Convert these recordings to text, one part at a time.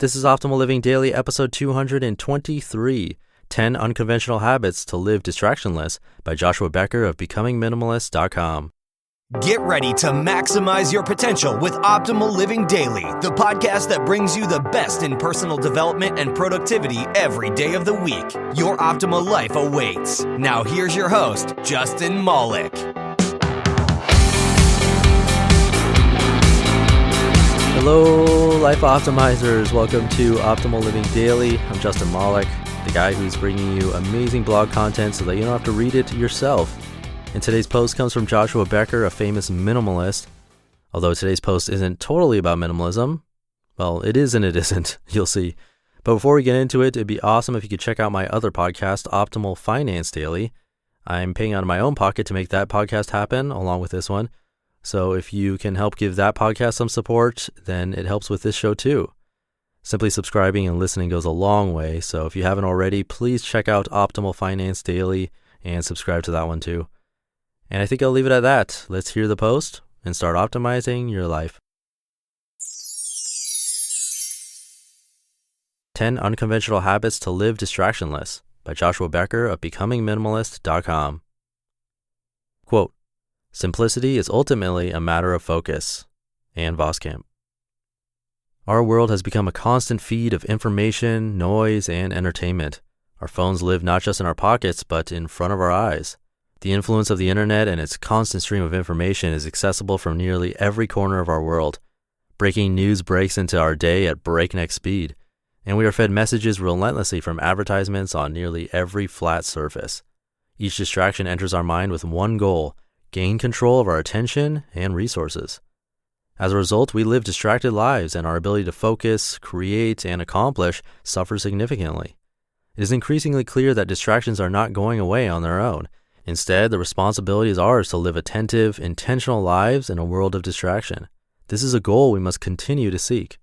This is Optimal Living Daily, episode 223, 10 Unconventional Habits to Live Distractionless by Joshua Becker of BecomingMinimalist.com. Get ready to maximize your potential with Optimal Living Daily, the podcast that brings you the best in personal development and productivity every day of the week. Your optimal life awaits. Now here's your host, Justin Malik. Hello, Life Optimizers. Welcome to Optimal Living Daily. I'm Justin Malik, the guy who's bringing you amazing blog content so that you don't have to read it yourself. And today's post comes from Joshua Becker, a famous minimalist. Although today's post isn't totally about minimalism. Well, it is and it isn't. You'll see. But before we get into it, it'd be awesome if you could check out my other podcast, Optimal Finance Daily. I'm paying out of my own pocket to make that podcast happen, along with this one. So if you can help give that podcast some support, then it helps with this show too. Simply subscribing and listening goes a long way. So if you haven't already, please check out Optimal Finance Daily and subscribe to that one too. And I think I'll leave it at that. Let's hear the post and start optimizing your life. 10 Unconventional Habits to Live Distractionless by Joshua Becker of BecomingMinimalist.com. Quote, "Simplicity is ultimately a matter of focus." Ann Voskamp. Our world has become a constant feed of information, noise, and entertainment. Our phones live not just in our pockets, but in front of our eyes. The influence of the internet and its constant stream of information is accessible from nearly every corner of our world. Breaking news breaks into our day at breakneck speed, and we are fed messages relentlessly from advertisements on nearly every flat surface. Each distraction enters our mind with one goal: gain control of our attention and resources. As a result, we live distracted lives, and our ability to focus, create, and accomplish suffers significantly. It is increasingly clear that distractions are not going away on their own. Instead, the responsibility is ours to live attentive, intentional lives in a world of distraction. This is a goal we must continue to seek.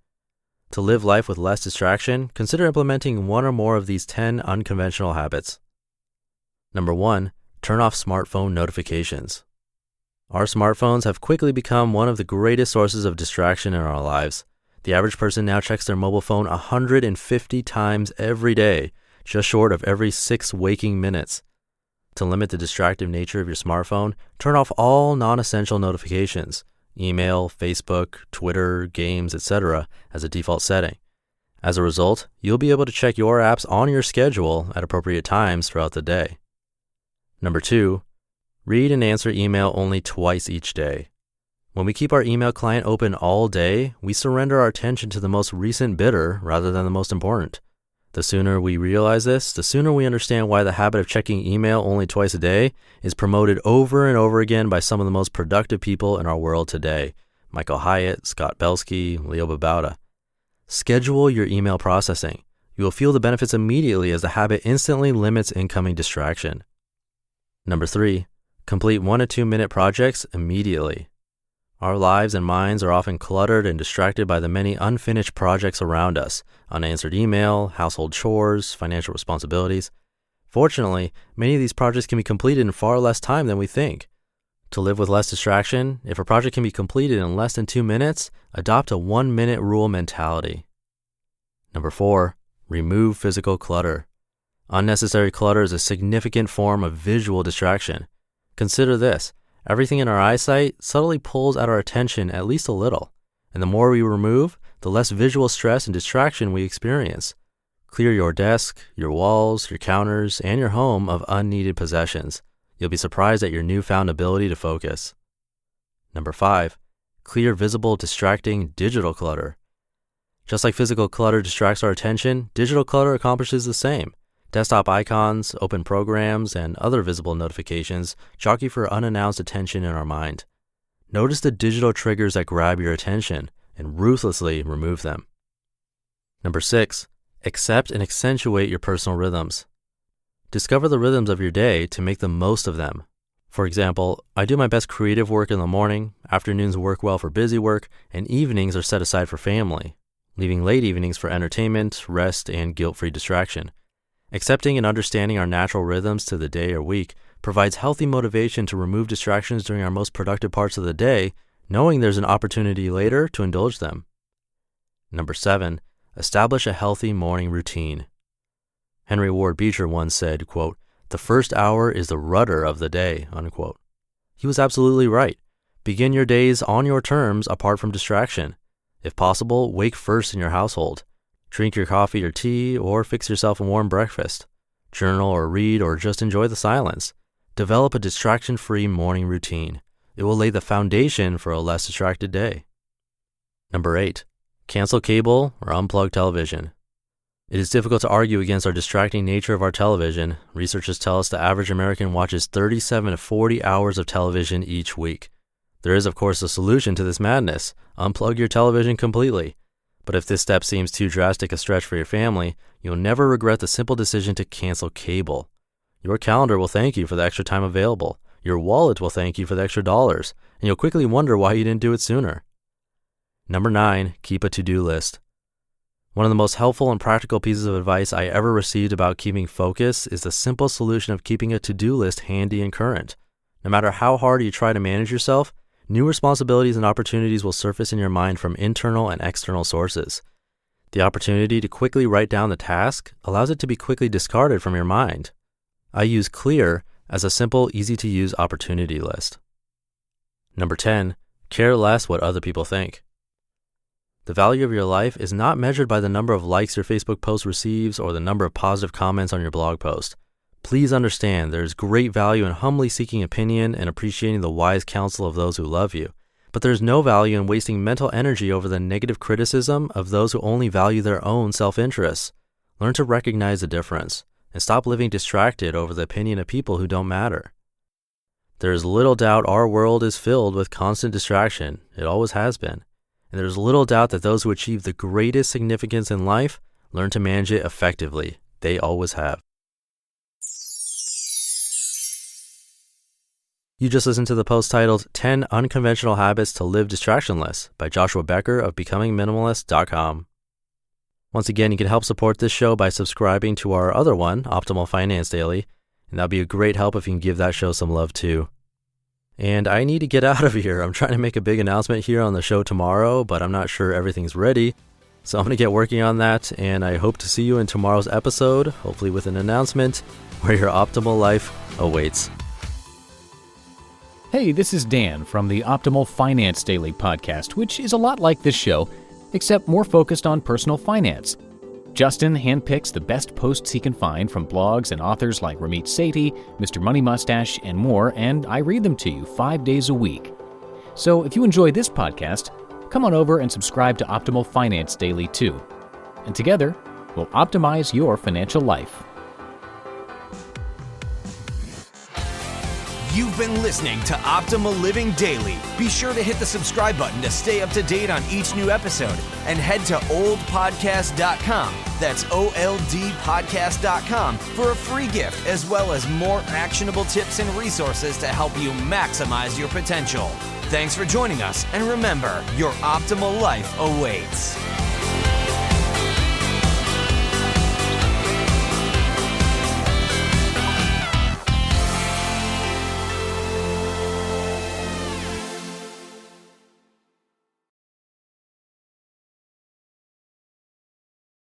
To live life with less distraction, consider implementing one or more of these 10 unconventional habits. Number 1, turn off smartphone notifications. Our smartphones have quickly become one of the greatest sources of distraction in our lives. The average person now checks their mobile phone 150 times every day, just short of every 6 waking minutes. To limit the distractive nature of your smartphone, turn off all non-essential notifications, email, Facebook, Twitter, games, etc. as a default setting. As a result, you'll be able to check your apps on your schedule at appropriate times throughout the day. Number 2, read and answer email only twice each day. When we keep our email client open all day, we surrender our attention to the most recent bidder rather than the most important. The sooner we realize this, the sooner we understand why the habit of checking email only twice a day is promoted over and over again by some of the most productive people in our world today: Michael Hyatt, Scott Belsky, Leo Babauta. Schedule your email processing. You will feel the benefits immediately as the habit instantly limits incoming distraction. Number 3, complete 1 to 2 minute projects immediately. Our lives and minds are often cluttered and distracted by the many unfinished projects around us: unanswered email, household chores, financial responsibilities. Fortunately, many of these projects can be completed in far less time than we think. To live with less distraction, if a project can be completed in less than 2 minutes, adopt a 1-minute rule mentality. Number 4, remove physical clutter. Unnecessary clutter is a significant form of visual distraction. Consider this: everything in our eyesight subtly pulls at our attention at least a little, and the more we remove, the less visual stress and distraction we experience. Clear your desk, your walls, your counters, and your home of unneeded possessions. You'll be surprised at your newfound ability to focus. Number 5, clear visible, distracting digital clutter. Just like physical clutter distracts our attention, digital clutter accomplishes the same. Desktop icons, open programs, and other visible notifications jockey for unannounced attention in our mind. Notice the digital triggers that grab your attention and ruthlessly remove them. Number 6, accept and accentuate your personal rhythms. Discover the rhythms of your day to make the most of them. For example, I do my best creative work in the morning, afternoons work well for busy work, and evenings are set aside for family, leaving late evenings for entertainment, rest, and guilt-free distraction. Accepting and understanding our natural rhythms to the day or week provides healthy motivation to remove distractions during our most productive parts of the day, knowing there's an opportunity later to indulge them. Number 7, establish a healthy morning routine. Henry Ward Beecher once said, quote, "The first hour is the rudder of the day," unquote. He was absolutely right. Begin your days on your terms apart from distraction. If possible, wake first in your household. Drink your coffee or tea, or fix yourself a warm breakfast. Journal or read, or just enjoy the silence. Develop a distraction-free morning routine. It will lay the foundation for a less distracted day. Number 8, cancel cable or unplug television. It is difficult to argue against our distracting nature of our television. Researchers tell us the average American watches 37 to 40 hours of television each week. There is, of course, a solution to this madness. Unplug your television completely. But if this step seems too drastic a stretch for your family, you'll never regret the simple decision to cancel cable. Your calendar will thank you for the extra time available. Your wallet will thank you for the extra dollars, and you'll quickly wonder why you didn't do it sooner. Number 9, keep a to-do list. One of the most helpful and practical pieces of advice I ever received about keeping focus is the simple solution of keeping a to-do list handy and current. No matter how hard you try to manage yourself, new responsibilities and opportunities will surface in your mind from internal and external sources. The opportunity to quickly write down the task allows it to be quickly discarded from your mind. I use Clear as a simple, easy-to-use opportunity list. Number 10, care less what other people think. The value of your life is not measured by the number of likes your Facebook post receives or the number of positive comments on your blog post. Please understand there is great value in humbly seeking opinion and appreciating the wise counsel of those who love you, but there is no value in wasting mental energy over the negative criticism of those who only value their own self-interests. Learn to recognize the difference and stop living distracted over the opinion of people who don't matter. There is little doubt our world is filled with constant distraction. It always has been. And there's little doubt that those who achieve the greatest significance in life learn to manage it effectively. They always have. You just listened to the post titled 10 Unconventional Habits to Live Distractionless by Joshua Becker of BecomingMinimalist.com. Once again, you can help support this show by subscribing to our other one, Optimal Finance Daily, and that'd be a great help if you can give that show some love too. And I need to get out of here. I'm trying to make a big announcement here on the show tomorrow, but I'm not sure everything's ready. So I'm going to get working on that, and I hope to see you in tomorrow's episode, hopefully with an announcement where your optimal life awaits. Hey, this is Dan from the Optimal Finance Daily podcast, which is a lot like this show, except more focused on personal finance. Justin handpicks the best posts he can find from blogs and authors like Ramit Sethi, Mr. Money Mustache, and more, and I read them to you 5 days a week. So if you enjoy this podcast, come on over and subscribe to Optimal Finance Daily too. And together, we'll optimize your financial life. You've been listening to Optimal Living Daily. Be sure to hit the subscribe button to stay up to date on each new episode and head to oldpodcast.com. That's OLDpodcast.com for a free gift as well as more actionable tips and resources to help you maximize your potential. Thanks for joining us, and remember, your optimal life awaits.